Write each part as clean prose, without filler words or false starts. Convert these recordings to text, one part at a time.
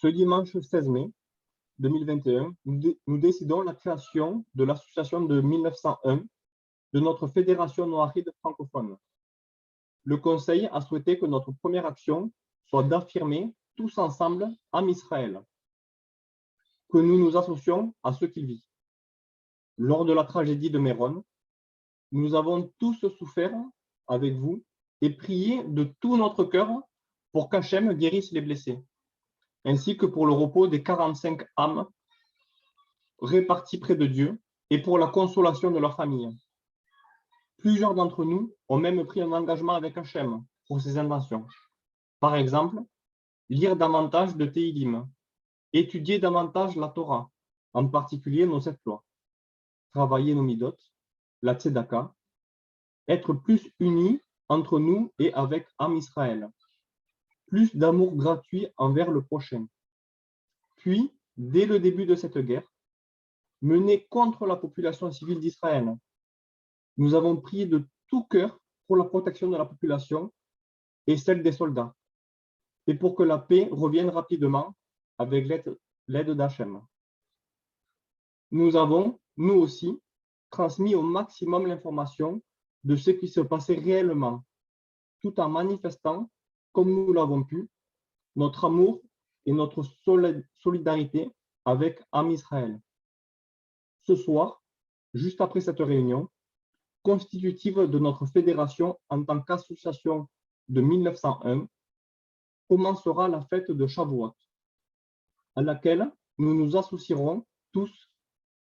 Ce dimanche 16 mai 2021, nous décidons la création de l'association de 1901 de notre Fédération noahide francophone. Le Conseil a souhaité que notre première action soit d'affirmer tous ensemble Am Israël, que nous nous associons à ce qu'il vit. Lors de la tragédie de Méron, nous avons tous souffert avec vous et prié de tout notre cœur pour qu'Hachem guérisse les blessés, ainsi que pour le repos des 45 âmes réparties près de Dieu et pour la consolation de leurs familles. Plusieurs d'entre nous ont même pris un engagement avec Hachem pour ces intentions. Par exemple, lire davantage de Tehillim, étudier davantage la Torah, en particulier nos 7 lois, travailler nos midot, la tzedaka, être plus unis entre nous et avec Am Israël, plus d'amour gratuit envers le prochain. Puis, dès le début de cette guerre, menée contre la population civile d'Israël, nous avons prié de tout cœur pour la protection de la population et celle des soldats, et pour que la paix revienne rapidement avec l'aide d'Hachem. Nous avons, nous aussi, transmis au maximum l'information de ce qui se passait réellement, tout en manifestant, comme nous l'avons pu, notre amour et notre solidarité avec Am Israël. Ce soir, juste après cette réunion, constitutive de notre fédération en tant qu'association de 1901, commencera la fête de Shavuot, à laquelle nous nous associerons tous,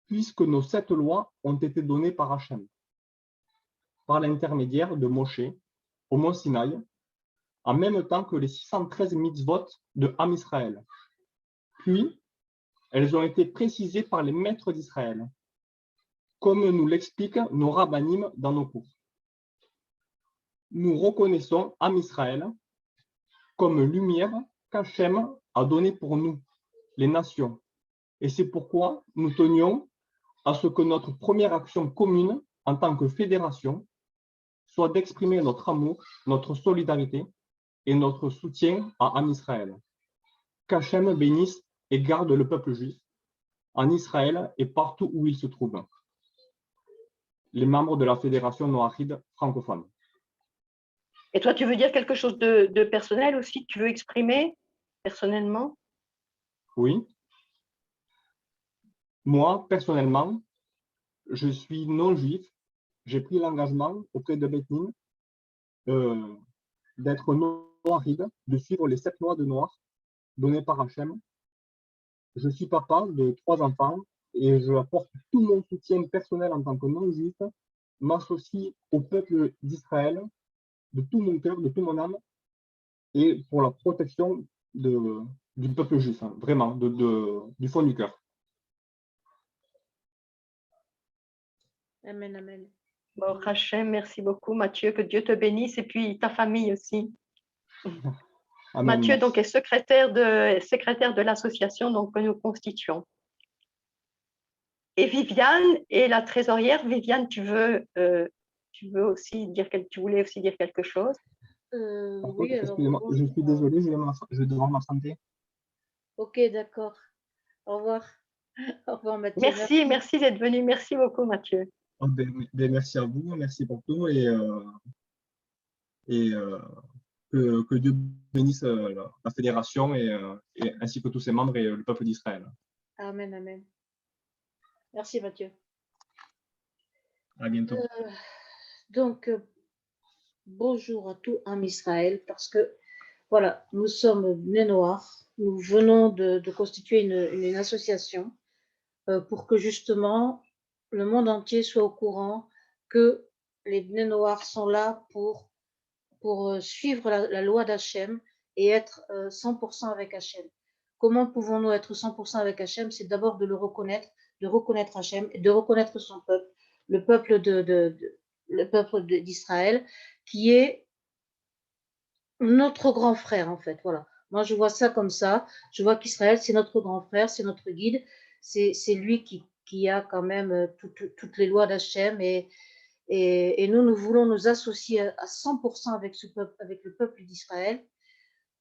puisque nos 7 lois ont été données par Hachem, par l'intermédiaire de Moshe, au mont Sinaï, en même temps que les 613 mitzvot de Am Israël. Puis, elles ont été précisées par les maîtres d'Israël, comme nous l'expliquent nos rabbinim dans nos cours. Nous reconnaissons Am Israël comme lumière qu'Hachem a donnée pour nous, les nations. Et c'est pourquoi nous tenions à ce que notre première action commune en tant que fédération soit d'exprimer notre amour, notre solidarité et notre soutien à Am Israël. Qu'Hachem bénisse et garde le peuple juif en Israël et partout où il se trouve. Les membres de la Fédération noahide francophone. Et toi, tu veux dire quelque chose de personnel aussi? Tu veux exprimer personnellement? Oui. Moi, personnellement, je suis non-juif. J'ai pris l'engagement auprès de Beth-Din d'être noahide, de suivre les 7 lois de Noach données par Hachem. Je suis papa de 3 enfants et je apporte tout mon soutien personnel en tant que non-juif, m'associe au peuple d'Israël de tout mon cœur, de toute mon âme, et pour la protection du peuple juif, hein, vraiment, du fond du cœur. Amen, amen. Bon, Hachem, merci beaucoup, Mathieu, que Dieu te bénisse, et puis ta famille aussi. Amen. Mathieu donc est secrétaire de l'association donc, que nous constituons. Et Viviane est la trésorière. Viviane, tu voulais aussi dire quelque chose? Oui, alors. Excusez-moi, je suis désolé, je vais devoir m'absenter. Ok, d'accord. Au revoir. Au revoir, Mathieu. Merci d'être venu. Merci beaucoup, Mathieu. Oh, merci à vous, merci pour tout et que Dieu bénisse la fédération et ainsi que tous ses membres et le peuple d'Israël. Amen, amen. Merci, Mathieu. À bientôt. Donc, bonjour à tout Am Israël, parce que, voilà, nous sommes Bnei Noach, nous venons de constituer une association pour que justement le monde entier soit au courant que les Bnei Noach sont là pour suivre la loi d'Hachem et être 100% avec Hachem. Comment pouvons-nous être 100% avec Hachem? C'est d'abord de le reconnaître, de reconnaître Hachem et de reconnaître son peuple, le peuple d'Israël, qui est notre grand frère, en fait. Voilà. Moi, je vois ça comme ça. Je vois qu'Israël, c'est notre grand frère, c'est notre guide. C'est lui qui a quand même toutes les lois d'Hachem et nous voulons nous associer à 100% avec ce peuple, avec le peuple d'Israël,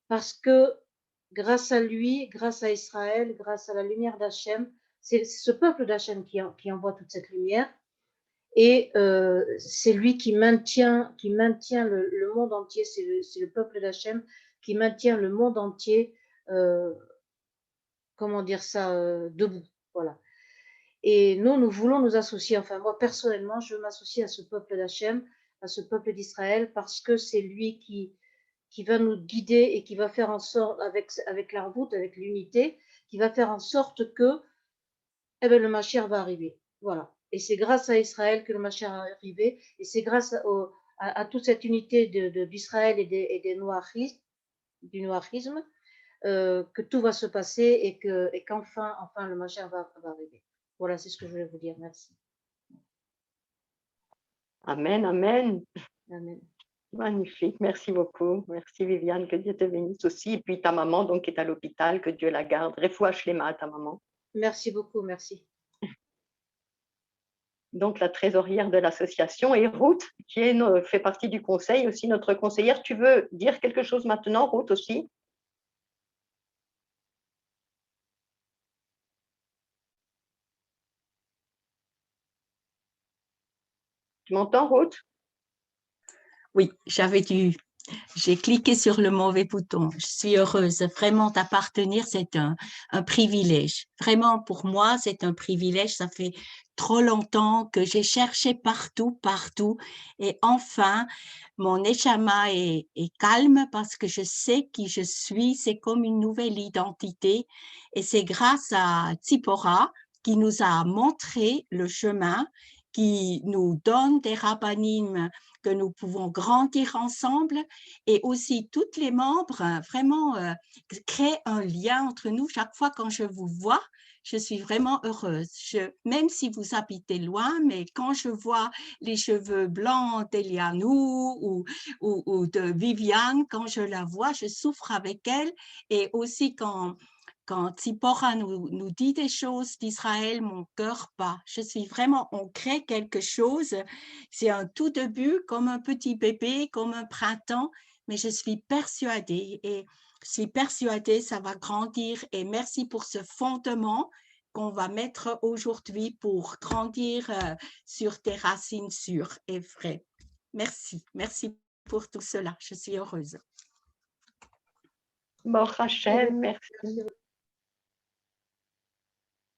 parce que grâce à lui, grâce à Israël, grâce à la lumière d'Hachem, c'est ce peuple d'Hachem qui envoie toute cette lumière. Et c'est lui qui maintient le monde entier, c'est le peuple d'Hachem qui maintient le monde entier, comment dire ça, debout. Voilà. Et nous voulons nous associer, enfin moi personnellement, je m'associe à ce peuple d'Hachem, à ce peuple d'Israël, parce que c'est lui qui va nous guider et qui va faire en sorte, avec la route, avec l'unité, qui va faire en sorte que le Mashiach va arriver. Voilà. Et c'est grâce à Israël que le Mashiach est arrivé, et c'est grâce à toute cette unité d'Israël et des noiristes, du noirisme, que tout va se passer et qu'enfin le Mashiach va arriver. Voilà, c'est ce que je voulais vous dire. Merci. Amen, amen. Amen. Magnifique, merci beaucoup. Merci Viviane, que Dieu te bénisse aussi. Et puis ta maman, donc, qui est à l'hôpital, que Dieu la garde. Refouach les mains, ta maman. Merci beaucoup, merci. Donc, la trésorière de l'association, et Ruth, qui fait partie du conseil, aussi notre conseillère. Tu veux dire quelque chose maintenant, Ruth, aussi? Tu m'entends, Ruth? Oui, j'ai cliqué sur le mauvais bouton. Je suis heureuse. Vraiment, d'appartenir, c'est un privilège. Vraiment, pour moi, c'est un privilège. Ça fait trop longtemps que j'ai cherché partout, partout. Et enfin, mon échama est calme parce que je sais qui je suis. C'est comme une nouvelle identité. Et c'est grâce à Tzipora qui nous a montré le chemin, qui nous donne des rabbinim que nous pouvons grandir ensemble, et aussi toutes les membres vraiment créent un lien entre nous. Chaque fois quand je vous vois, je suis vraiment heureuse. Même si vous habitez loin, mais quand je vois les cheveux blancs d'Elianou ou de Viviane, quand je la vois, je souffre avec elle. Et aussi quand Tzipora nous dit des choses d'Israël, mon cœur bat. Je suis vraiment, on crée quelque chose. C'est un tout début, comme un petit bébé, comme un printemps, mais je suis persuadée ça va grandir. Et merci pour ce fondement qu'on va mettre aujourd'hui pour grandir sur des racines sûres et vraies. Merci, merci pour tout cela. Je suis heureuse. Bon, Hachem, merci.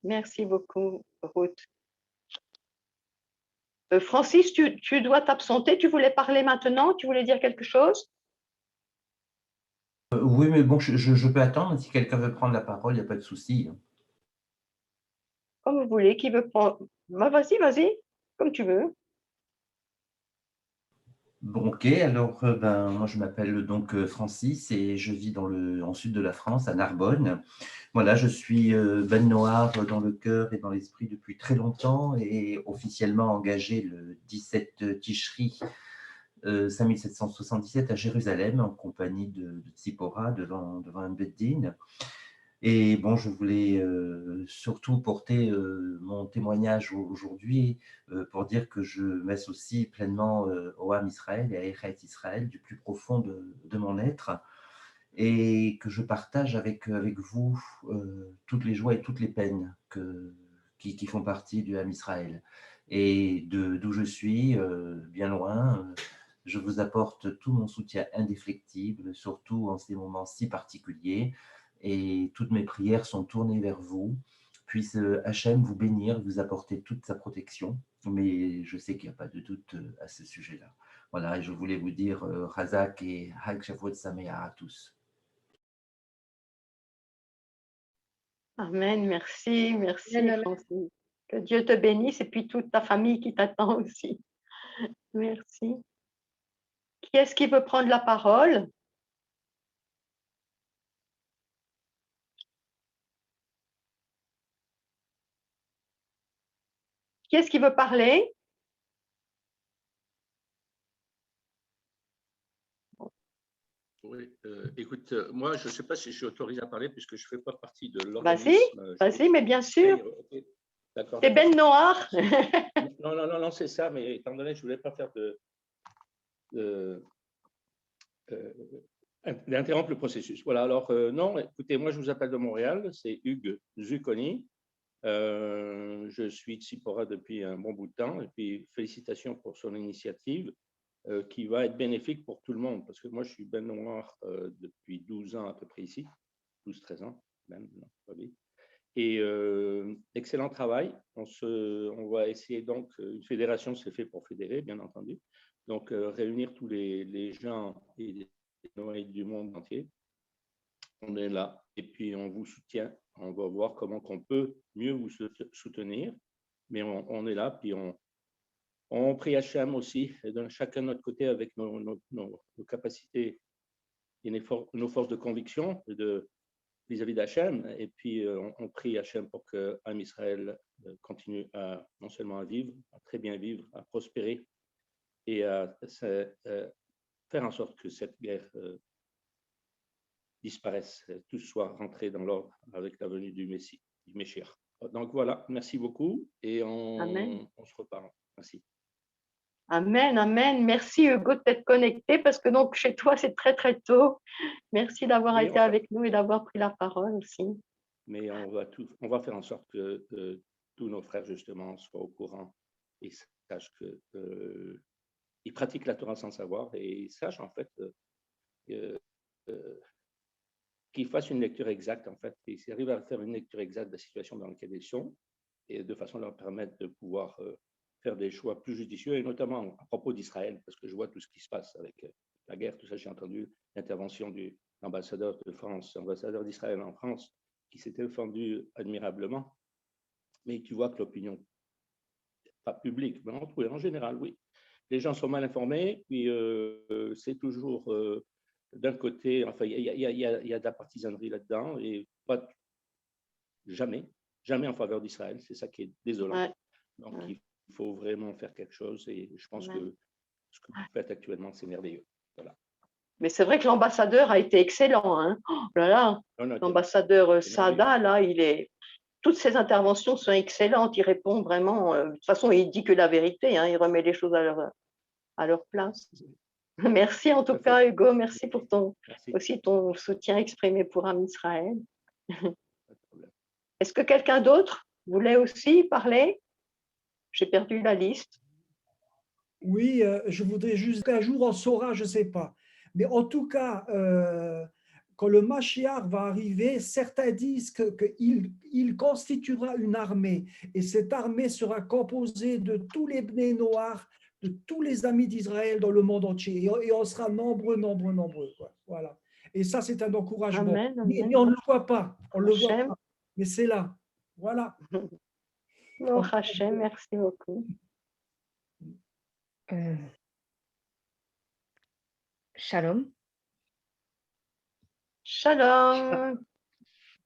Merci beaucoup, Ruth. Francis, tu dois t'absenter. Tu voulais parler maintenant? Tu voulais dire quelque chose? Oui, mais bon, je peux attendre. Si quelqu'un veut prendre la parole, il n'y a pas de souci. Comme vous voulez. Qui veut prendre? Bah, vas-y, comme tu veux. Bon, ok. Alors, moi, je m'appelle donc Francis et je vis en sud de la France, à Narbonne. Voilà, je suis Ben Noir dans le cœur et dans l'esprit depuis très longtemps et officiellement engagé le 17 Tishri 5777 à Jérusalem en compagnie de Tzipora devant un Beddin. Et bon, je voulais surtout porter mon témoignage aujourd'hui pour dire que je m'associe pleinement au Ham Israël et à Eretz Israël du plus profond de mon être et que je partage avec vous toutes les joies et toutes les peines qui font partie du Ham Israël. Et d'où je suis, bien loin, je vous apporte tout mon soutien indéfectible, surtout en ces moments si particuliers. Et toutes mes prières sont tournées vers vous. Puisse Hachem vous bénir, vous apporter toute sa protection. Mais je sais qu'il n'y a pas de doute à ce sujet-là. Voilà, et je voulais vous dire Razak et Hag Shavuot Sameach à tous. Amen, merci Amen. Francis. Que Dieu te bénisse et puis toute ta famille qui t'attend aussi. Merci. Qui est-ce qui veut prendre la parole? Qui est-ce qui veut parler? Oui, écoute, moi, je ne sais pas si je suis autorisé à parler puisque je ne fais pas partie de l'organisme. Vas-y, mais bien sûr. Okay. D'accord. C'est Ben Noir. Non, c'est ça, mais étant donné que je ne voulais pas faire d'interrompre le processus. Voilà, alors non, écoutez, moi je vous appelle de Montréal, c'est Hugues Zucconi. Je suis Tsipora depuis un bon bout de temps et puis félicitations pour son initiative qui va être bénéfique pour tout le monde parce que moi je suis Ben Noir depuis 12 ans à peu près ici, 12-13 ans même, non, pas vite. Et excellent travail. On va essayer donc, une fédération c'est fait pour fédérer, bien entendu. Donc, réunir tous les gens et les Noailles du monde entier. On est là et puis on vous soutient. On va voir comment on peut mieux vous soutenir. Mais on est là, puis on prie Hachem aussi, chacun de notre côté avec nos capacités et nos forces de conviction vis-à-vis d'Hachem. Et puis, on prie Hachem pour que Am Israël continue à non seulement à vivre, à très bien vivre, à prospérer et à faire en sorte que cette guerre disparaisse, tout soit rentré dans l'ordre avec la venue du Messie, du Messie. Donc voilà, merci beaucoup et on se reparle. Merci. Amen, amen. Merci Hugo d'être connecté parce que donc chez toi c'est très très tôt. Merci d'avoir été avec nous et d'avoir pris la parole aussi. Mais on va faire en sorte que tous nos frères justement soient au courant et sachent que ils pratiquent la Torah sans savoir et ils sachent en fait qu'ils fassent une lecture exacte en fait, et s'ils arrivent à faire une lecture exacte de la situation dans laquelle ils sont et de façon à leur permettre de pouvoir faire des choix plus judicieux et notamment à propos d'Israël parce que je vois tout ce qui se passe avec la guerre, tout ça. J'ai entendu l'intervention du ambassadeur de France, ambassadeur d'Israël en France qui s'était défendu admirablement, mais tu vois que l'opinion, pas publique, mais en général, oui. Les gens sont mal informés, puis c'est toujours d'un côté, enfin, il y a de la partisanerie là-dedans, et pas jamais en faveur d'Israël. C'est ça qui est désolant. Ouais. Donc, il faut vraiment faire quelque chose, et je pense que ce que vous faites actuellement, c'est merveilleux. Voilà. Mais c'est vrai que l'ambassadeur a été excellent. Hein. Oh là là, l'ambassadeur Saada, là, toutes ses interventions sont excellentes. Il répond vraiment. De toute façon, il dit que la vérité. Hein, il remet les choses à leur place. Merci en tout cas, Hugo. Merci pour aussi ton soutien exprimé pour Am Israël. Est-ce que quelqu'un d'autre voulait aussi parler? J'ai perdu la liste. Oui, je voudrais juste qu'un jour on saura, je ne sais pas. Mais en tout cas, quand le Mashiach va arriver, certains disent qu'il constituera une armée. Et cette armée sera composée de tous les Bnei Noirs, de tous les amis d'Israël dans le monde entier. Et on sera nombreux. Quoi. Voilà. Et ça, c'est un encouragement. Amen, amen. Mais on ne le voit pas. On le voit pas. Mais c'est là. Voilà. Bon, Hachem, merci beaucoup. Shalom. Shalom.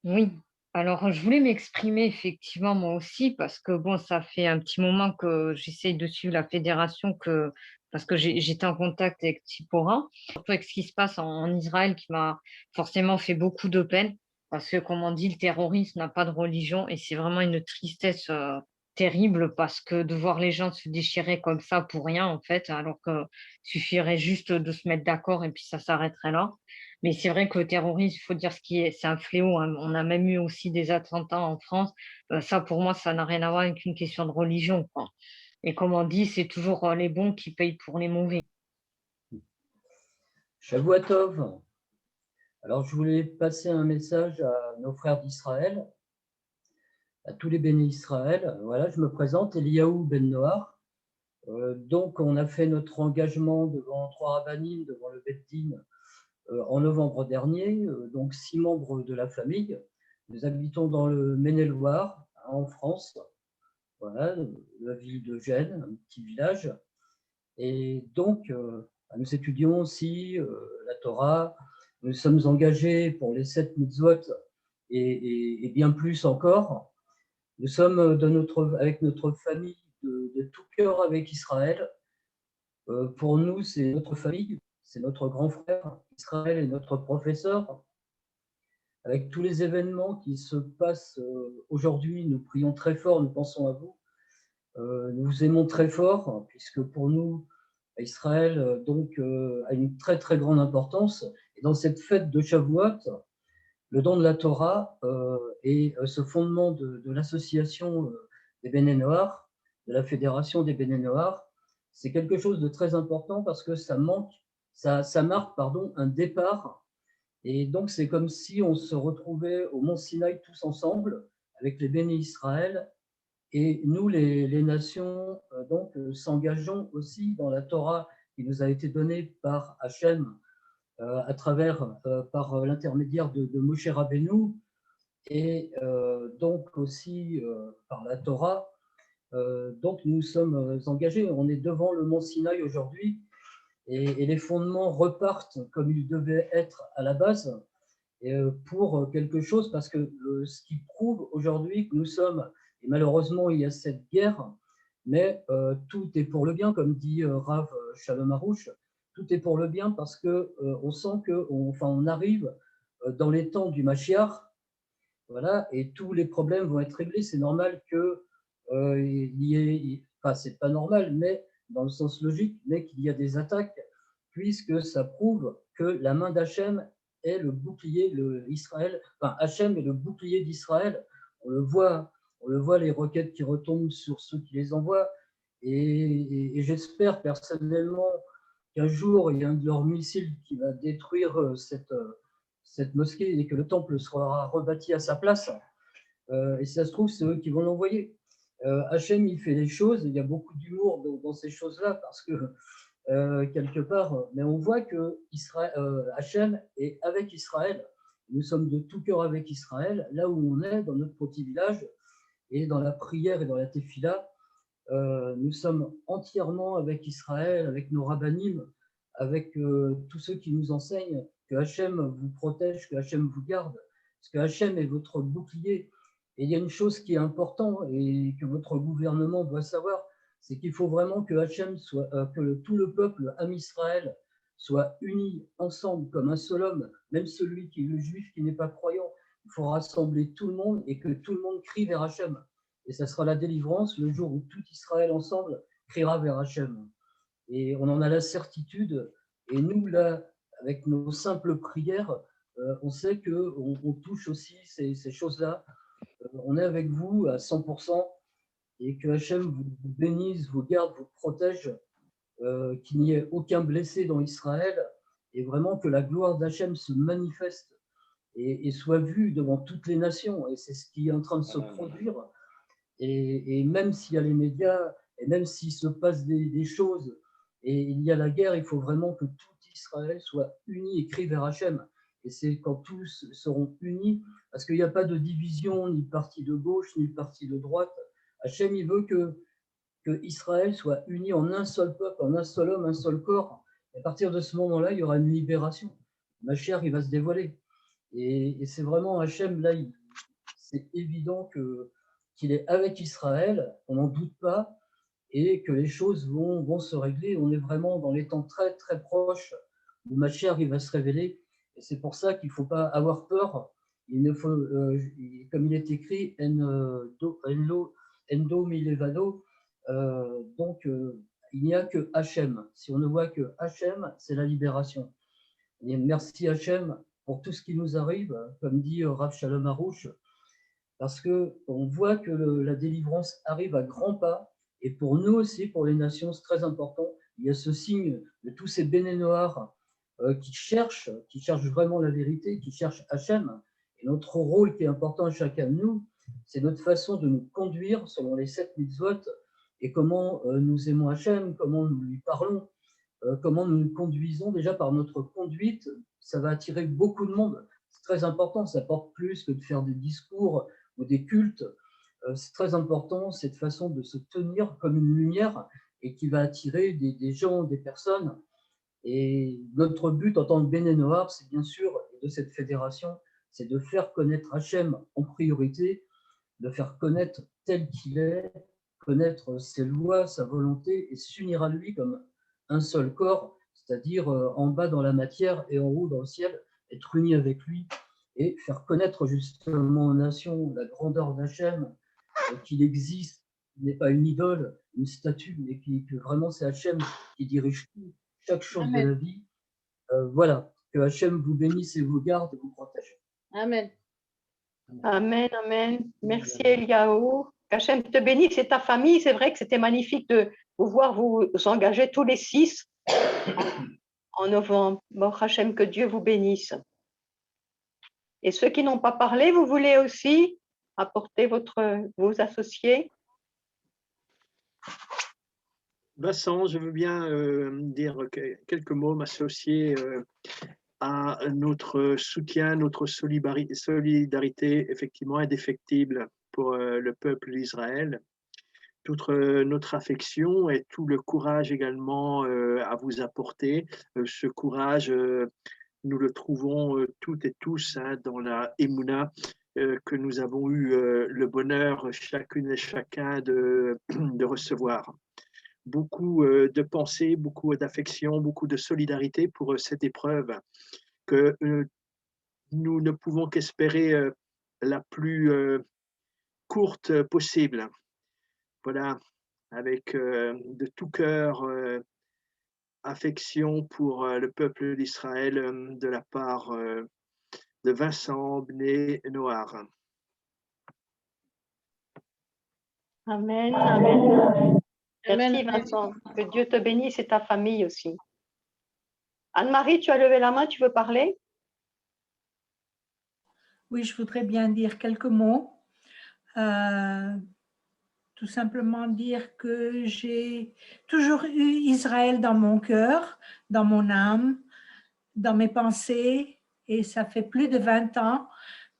Oui, alors je voulais m'exprimer effectivement moi aussi parce que bon, ça fait un petit moment que j'essaye de suivre la fédération parce que j'étais en contact avec Tsipora, surtout avec ce qui se passe en Israël qui m'a forcément fait beaucoup de peine parce que comme on dit, le terrorisme n'a pas de religion et c'est vraiment une tristesse terrible parce que de voir les gens se déchirer comme ça pour rien en fait, alors qu'il suffirait juste de se mettre d'accord et puis ça s'arrêterait là. Mais c'est vrai que le terrorisme, il faut dire c'est un fléau. Hein. On a même eu aussi des attentats en France. Ça, pour moi, ça n'a rien à voir avec une question de religion, quoi. Et comme on dit, c'est toujours les bons qui payent pour les mauvais. Shavua Tov. Alors, je voulais passer un message à nos frères d'Israël, à tous les bénis Israël. Voilà, je me présente, Eliaou Ben Noar. Donc, on a fait notre engagement devant 3 rabbinim, devant le Beth Din, en novembre dernier, donc 6 membres de la famille. Nous habitons dans le Maine-et-Loire, en France, voilà, la ville de Gênes, un petit village. Et donc, nous étudions aussi la Torah. Nous sommes engagés pour les 7 mitzvot et bien plus encore. Nous sommes avec notre famille de tout cœur avec Israël. Pour nous, c'est notre famille. C'est notre grand frère, Israël est notre professeur. Avec tous les événements qui se passent aujourd'hui, nous prions très fort, nous pensons à vous. Nous vous aimons très fort, puisque pour nous, Israël donc, a une très très grande importance. Et dans cette fête de Shavuot, le don de la Torah et ce fondement de l'association des Béné Noirs, de la fédération des Béné Noirs, c'est quelque chose de très important parce que ça marque un départ. Et donc, c'est comme si on se retrouvait au Mont Sinaï tous ensemble avec les Béné Israël. Et nous, les nations, s'engageons aussi dans la Torah qui nous a été donnée par Hachem par l'intermédiaire de Moshe Rabbeinu et donc aussi par la Torah. Donc, nous sommes engagés. On est devant le Mont Sinaï aujourd'hui et les fondements repartent comme ils devaient être à la base pour quelque chose, parce que ce qui prouve aujourd'hui que nous sommes, et malheureusement il y a cette guerre, mais tout est pour le bien, comme dit Rav Shalom Arouche, tout est pour le bien parce que on sent qu'on arrive dans les temps du Mashiach, voilà, et tous les problèmes vont être réglés. C'est normal que c'est pas normal, mais dans le sens logique, mais qu'il y a des attaques, puisque ça prouve que la main d'Hachem est le bouclier d'Israël. Enfin, Hachem est le bouclier d'Israël. On le voit, les roquettes qui retombent sur ceux qui les envoient. Et j'espère personnellement qu'un jour, il y a un de leurs missiles qui va détruire cette mosquée et que le temple sera rebâti à sa place. Et si ça se trouve, c'est eux qui vont l'envoyer. Hachem, il fait les choses. Il y a beaucoup d'humour dans ces choses-là parce que quelque part, mais on voit que Hachem est avec Israël. Nous sommes de tout cœur avec Israël, là où on est, dans notre petit village, et dans la prière et dans la tefila, nous sommes entièrement avec Israël, avec nos rabbanim, avec tous ceux qui nous enseignent que Hachem vous protège, que Hachem vous garde, parce que Hachem est votre bouclier. Et il y a une chose qui est importante et que votre gouvernement doit savoir, c'est qu'il faut vraiment que Hachem tout le peuple, Am Israël, soit uni ensemble comme un seul homme, même celui qui est le juif qui n'est pas croyant. Il faut rassembler tout le monde et que tout le monde crie vers Hachem. Et ça sera la délivrance le jour où tout Israël ensemble criera vers Hachem. Et on en a la certitude. Et nous, là, avec nos simples prières, on sait qu'on touche aussi ces choses-là. On est avec vous à 100%. Et que Hachem vous bénisse, vous garde, vous protège, qu'il n'y ait aucun blessé dans Israël, et vraiment que la gloire d'Hachem se manifeste et soit vue devant toutes les nations. Et c'est ce qui est en train de se produire. Et même s'il y a les médias, et même s'il se passe des choses, et il y a la guerre, il faut vraiment que tout Israël soit uni et crie vers Hachem. Et c'est quand tous seront unis, parce qu'il n'y a pas de division, ni de parti de gauche, ni de parti de droite. Hachem, il veut que Israël soit uni en un seul peuple, en un seul homme, un seul corps. Et à partir de ce moment-là, il y aura une libération. Mashiach, il va se dévoiler. Et c'est vraiment Hachem, là, c'est évident qu'il est avec Israël, on n'en doute pas, et que les choses vont se régler. On est vraiment dans les temps très, très proches où Mashiach, il va se révéler. Et c'est pour ça qu'il ne faut pas avoir peur. Il ne faut, comme il est écrit, Endo milevado, donc il n'y a que Hachem. Si on ne voit que Hachem, c'est la libération. Et merci Hachem pour tout ce qui nous arrive, comme dit Rav Shalom Arouche, parce qu'on voit que la délivrance arrive à grands pas, et pour nous aussi, pour les nations, c'est très important. Il y a ce signe de tous ces béné noirs qui cherchent vraiment la vérité, qui cherchent Hachem. Et notre rôle qui est important à chacun de nous, c'est notre façon de nous conduire selon les 7 mitzvot et comment nous aimons Hachem, comment nous lui parlons, comment nous nous conduisons. Déjà par notre conduite, ça va attirer beaucoup de monde. C'est très important, ça porte plus que de faire des discours ou des cultes. C'est très important cette façon de se tenir comme une lumière et qui va attirer des gens, des personnes. Et notre but en tant que Béné Noir, c'est bien sûr, de cette fédération, c'est de faire connaître Hachem en priorité, de faire connaître tel qu'il est, connaître ses lois, sa volonté et s'unir à lui comme un seul corps, c'est-à-dire en bas dans la matière et en haut dans le ciel, être unis avec lui et faire connaître justement aux nations la grandeur d'Hachem, qu'il existe, il n'est pas une idole, une statue, mais que vraiment c'est Hachem qui dirige tout, chaque chose de la vie. Voilà. Que Hachem vous bénisse et vous garde et vous protège. Amen. Amen, amen. Merci Eliaou. Qu'Hachem te bénisse et ta famille. C'est vrai que c'était magnifique de vous voir vous engager tous les 6 en novembre. Bon, Hachem, que Dieu vous bénisse. Et ceux qui n'ont pas parlé, vous voulez aussi apporter vos associés? Vincent, je veux bien dire quelques mots, m'associer à notre soutien, notre solidarité effectivement indéfectible pour le peuple d'Israël, toute notre affection et tout le courage également à vous apporter. Ce courage, nous le trouvons toutes et tous dans la Emouna que nous avons eu le bonheur chacune et chacun de recevoir. Beaucoup de pensées, beaucoup d'affection, beaucoup de solidarité pour cette épreuve que nous ne pouvons qu'espérer la plus courte possible. Voilà, avec de tout cœur affection pour le peuple d'Israël de la part de Vincent Bné Noir. Amen, amen. Amen. Merci Vincent. Que Dieu te bénisse et ta famille aussi. Anne-Marie, tu as levé la main, tu veux parler? Oui, je voudrais bien dire quelques mots. Tout simplement dire que j'ai toujours eu Israël dans mon cœur, dans mon âme, dans mes pensées, et ça fait plus de 20 ans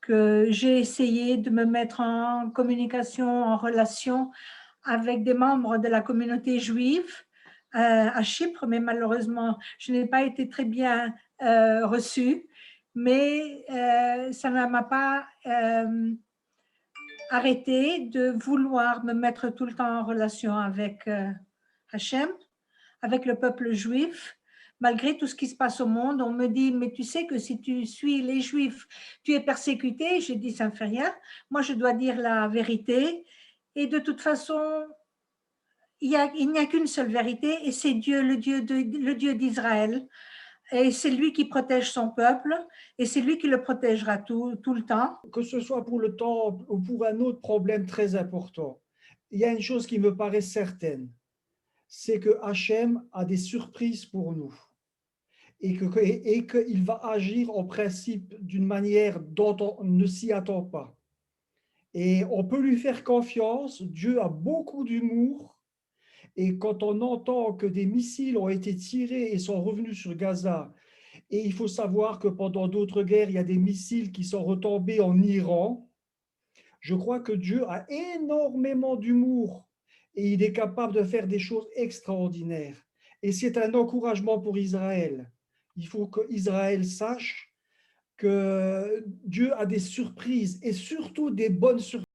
que j'ai essayé de me mettre en communication, en relation avec des membres de la communauté juive à Chypre, mais malheureusement, je n'ai pas été très bien reçue, mais ça ne m'a pas arrêté de vouloir me mettre tout le temps en relation avec Hachem, avec le peuple juif. Malgré tout ce qui se passe au monde, on me dit, mais tu sais que si tu suis les Juifs, tu es persécuté. J'ai dit, ça ne fait rien. Moi, je dois dire la vérité. Et de toute façon, il n'y a qu'une seule vérité, et c'est Dieu, le Dieu d'Israël. Et c'est lui qui protège son peuple, et c'est lui qui le protégera tout le temps. Que ce soit pour le temple ou pour un autre problème très important, il y a une chose qui me paraît certaine, c'est que Hachem a des surprises pour nous. Et qu'il va agir en principe d'une manière dont on ne s'y attend pas. Et on peut lui faire confiance, Dieu a beaucoup d'humour, et quand on entend que des missiles ont été tirés et sont revenus sur Gaza, et il faut savoir que pendant d'autres guerres, il y a des missiles qui sont retombés en Iran, je crois que Dieu a énormément d'humour, et il est capable de faire des choses extraordinaires. Et c'est un encouragement pour Israël. Il faut qu'Israël sache que Dieu a des surprises, et surtout des bonnes surprises.